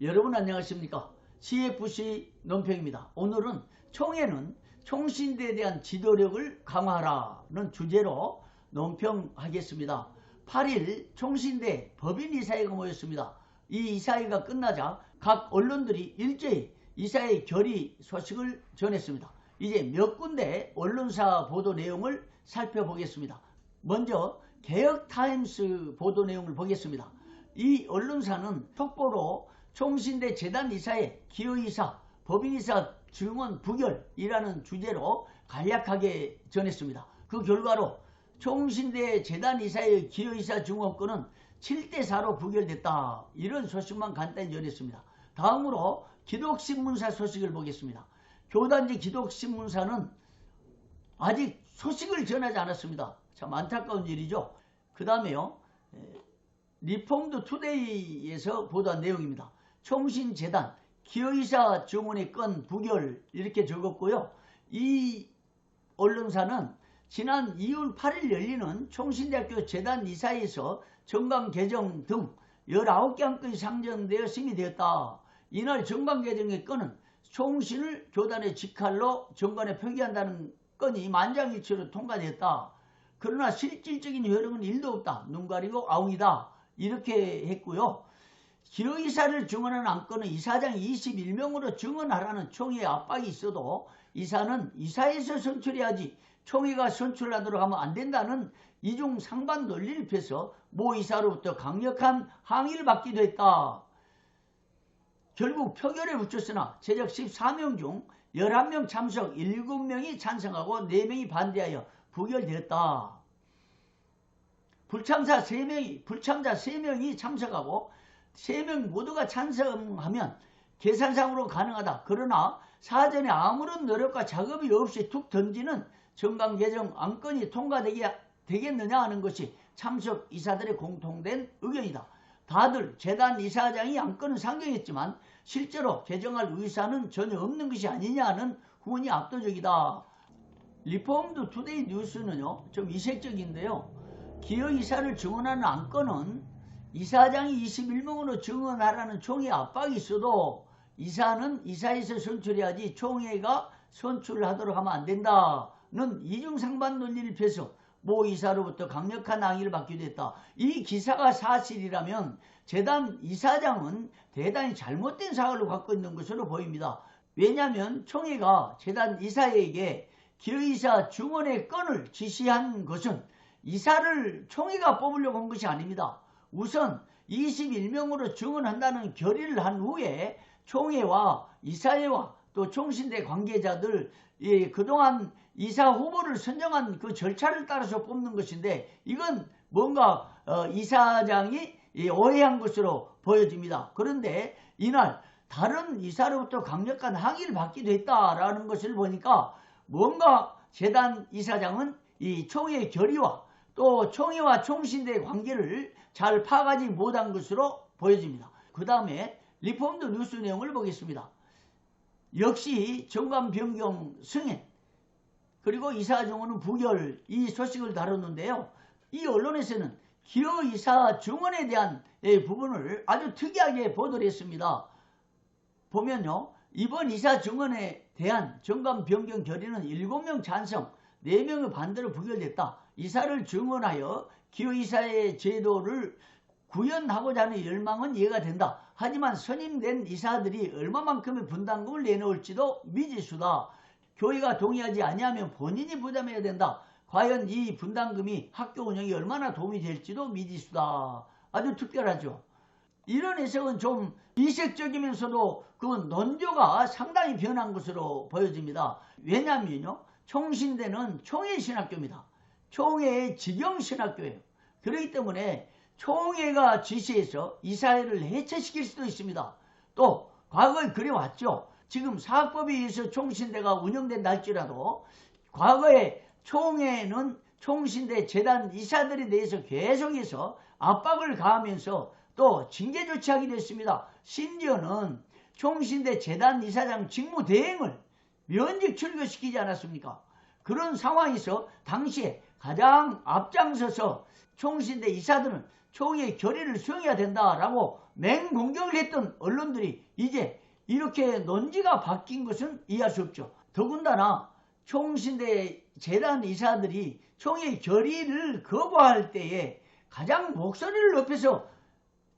여러분 안녕하십니까? CFC 논평입니다. 오늘은 총회는 총신대에 대한 지도력을 강화하라는 주제로 논평하겠습니다. 8일 총신대 법인 이사회가 모였습니다. 이 이사회가 끝나자 각 언론들이 일제히 이사회 결의 소식을 전했습니다. 이제 몇 군데 언론사 보도 내용을 살펴보겠습니다. 먼저 개혁타임스 보도 내용을 보겠습니다. 이 언론사는 톡보로 총신대 재단 이사회 기여이사, 법인이사 증언 부결이라는 주제로 간략하게 전했습니다. 그 결과로 총신대 재단 이사회 기여이사 증언권은 7대4로 부결됐다. 이런 소식만 간단히 전했습니다. 다음으로 기독신문사 소식을 보겠습니다. 교단지 기독신문사는 아직 소식을 전하지 않았습니다. 참 안타까운 일이죠. 그 다음에요. 리폼드 투데이에서 보도한 내용입니다. 총신재단 기여이사 증언의 건 부결 이렇게 적었고요. 이 언론사는 지난 2월 8일 열리는 총신대학교 재단 이사회에서 정강 개정 등 19개 안건이 상정되어 심의되었다. 이날 정강 개정의 건은 총신을 교단의 직할로 정관에 표기한다는 건이 만장일치로 통과되었다. 그러나 실질적인 효력은 1도 없다. 눈 가리고 아웅이다. 이렇게 했고요. 기여이사를 증언하는 안건은 이사장 21명으로 증언하라는 총회의 압박이 있어도 이사는 이사에서 선출해야지 총회가 선출하도록 하면 안 된다는 이중 상반 논리를 펴서 모 이사로부터 강력한 항의를 받기도 했다. 결국 표결에 붙였으나 제적 14명 중 11명 참석 7명이 찬성하고 4명이 반대하여 부결되었다. 불참자 3명이 참석하고 3명 모두가 찬성하면 계산상으로 가능하다. 그러나 사전에 아무런 노력과 작업이 없이 툭 던지는 정강 개정 안건이 통과되겠느냐 하는 것이 참석 이사들의 공통된 의견이다. 다들 재단 이사장이 안건은 상정했지만 실제로 개정할 의사는 전혀 없는 것이 아니냐는 후원이 압도적이다. 리폼드 투데이 뉴스는요, 좀 이색적인데요. 기여이사를 증언하는 안건은 이사장이 21명으로 증언하라는 총회 압박이 있어도 이사는 이사에서 선출해야지 총회가 선출하도록 하면 안 된다는 이중상반 논리를 펴서 모 이사로부터 강력한 항의를 받기도 했다. 이 기사가 사실이라면 재단 이사장은 대단히 잘못된 사고를 갖고 있는 것으로 보입니다. 왜냐하면 총회가 재단 이사에게 기여이사 증언의 건을 지시한 것은 이사를 총회가 뽑으려고 한 것이 아닙니다. 우선 21명으로 증언한다는 결의를 한 후에 총회와 이사회와 또 총신대 관계자들 그동안 이사 후보를 선정한 그 절차를 따라서 뽑는 것인데 이건 뭔가 이사장이 오해한 것으로 보여집니다. 그런데 이날 다른 이사로부터 강력한 항의를 받기도 했다라는 것을 보니까 뭔가 재단 이사장은 이 총회의 결의와 또 총회와 총신대의 관계를 잘 파악하지 못한 것으로 보여집니다. 그 다음에 리폼드 뉴스 내용을 보겠습니다. 역시 정관 변경 승인 그리고 이사 증언은 부결 이 소식을 다뤘는데요. 이 언론에서는 기여이사 증언에 대한 부분을 아주 특이하게 보도를 했습니다. 보면요. 이번 이사 증언에 대한 정관 변경 결의는 7명 찬성 4명의 반대로 부결됐다. 이사를 증언하여 기여이사의 제도를 구현하고자 하는 열망은 이해가 된다. 하지만 선임된 이사들이 얼마만큼의 분담금을 내놓을지도 미지수다. 교회가 동의하지 아니하면 본인이 부담해야 된다. 과연 이 분담금이 학교 운영에 얼마나 도움이 될지도 미지수다. 아주 특별하죠. 이런 해석은 좀 이색적이면서도 그 논조가 상당히 변한 것으로 보여집니다. 왜냐하면요. 총신대는 총회신학교입니다. 총회의 직영신학교예요. 그렇기 때문에 총회가 지시해서 이사회를 해체시킬 수도 있습니다. 또 과거에 그래왔죠. 지금 사학법에 의해서 총신대가 운영된다 할지라도 과거에 총회는 총신대 재단 이사들에 대해서 계속해서 압박을 가하면서 또 징계 조치하기도 했습니다. 심지어는 총신대 재단 이사장 직무대행을 면직 출교시키지 않았습니까? 그런 상황에서 당시에 가장 앞장서서 총신대 이사들은 총회의 결의를 수용해야 된다라고 맹공격을 했던 언론들이 이제 이렇게 논지가 바뀐 것은 이해할 수 없죠. 더군다나 총신대 재단 이사들이 총회의 결의를 거부할 때에 가장 목소리를 높여서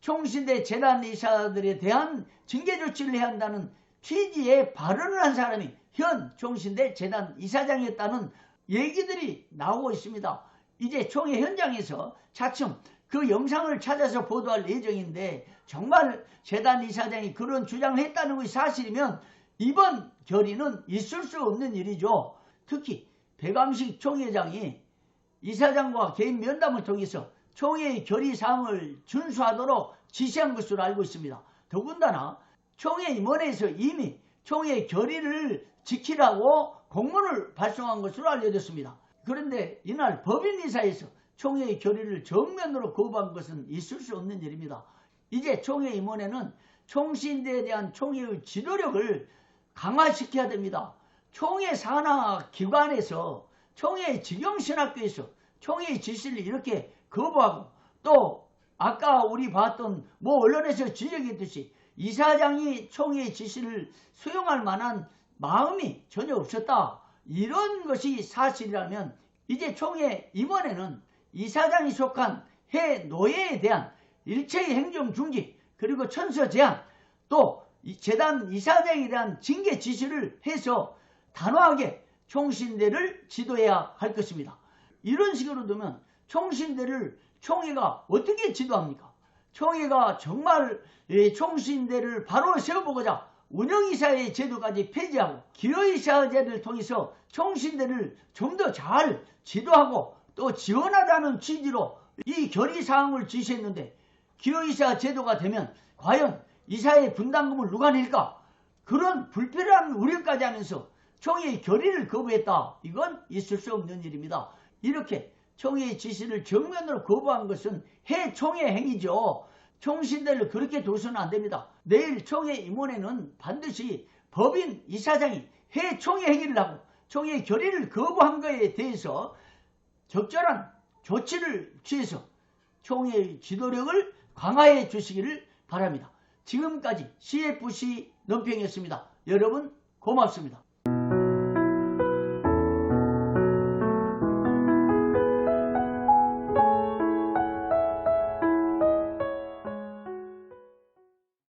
총신대 재단 이사들에 대한 징계 조치를 해야 한다는 취지의 발언을 한 사람이 현 총신대 재단 이사장이었다는 얘기들이 나오고 있습니다. 이제 총회 현장에서 차츰 그 영상을 찾아서 보도할 예정인데 정말 재단 이사장이 그런 주장을 했다는 것이 사실이면 이번 결의는 있을 수 없는 일이죠. 특히 백암식 총회장이 이사장과 개인 면담을 통해서 총회의 결의사항을 준수하도록 지시한 것으로 알고 있습니다. 더군다나 총회 임원회에서 이미 총회의 결의를 지키라고 공문을 발송한 것으로 알려졌습니다. 그런데 이날 법인이사에서 총회의 결의를 정면으로 거부한 것은 있을 수 없는 일입니다. 이제 총회 임원회는 총신대에 대한 총회의 지도력을 강화시켜야 됩니다. 총회 산하 기관에서 총회 직영신학교에서 총회의 지시를 이렇게 거부하고 또 아까 우리 봤던 언론에서 지적했듯이 이사장이 총회의 지시를 수용할 만한 마음이 전혀 없었다. 이런 것이 사실이라면 이제 총회 임원회는 이사장이 속한 해 노예에 대한 일체의 행정 중지 그리고 천서 제한 또 재단 이사장에 대한 징계 지시를 해서 단호하게 총신대를 지도해야 할 것입니다. 이런 식으로 두면 총신대를 총회가 어떻게 지도합니까? 총회가 정말 총신대를 바로 세워보고자 운영이사의 제도까지 폐지하고 기여이사제를 통해서 총신대를 좀 더 잘 지도하고 또 지원하자는 취지로 이 결의사항을 지시했는데 기여이사 제도가 되면 과연 이사의 분담금을 누가 낼까? 그런 불필요한 우려까지 하면서 총회의 결의를 거부했다. 이건 있을 수 없는 일입니다. 이렇게 총회의 지시를 정면으로 거부한 것은 해총회 행위죠. 총신대를 그렇게 둬서는 안 됩니다. 내일 총회 임원회는 반드시 법인 이사장이 해총회 행위를 하고 총회의 결의를 거부한 것에 대해서 적절한 조치를 취해서 총회의 지도력을 강화해 주시기를 바랍니다. 지금까지 CFC 논평이었습니다. 여러분 고맙습니다.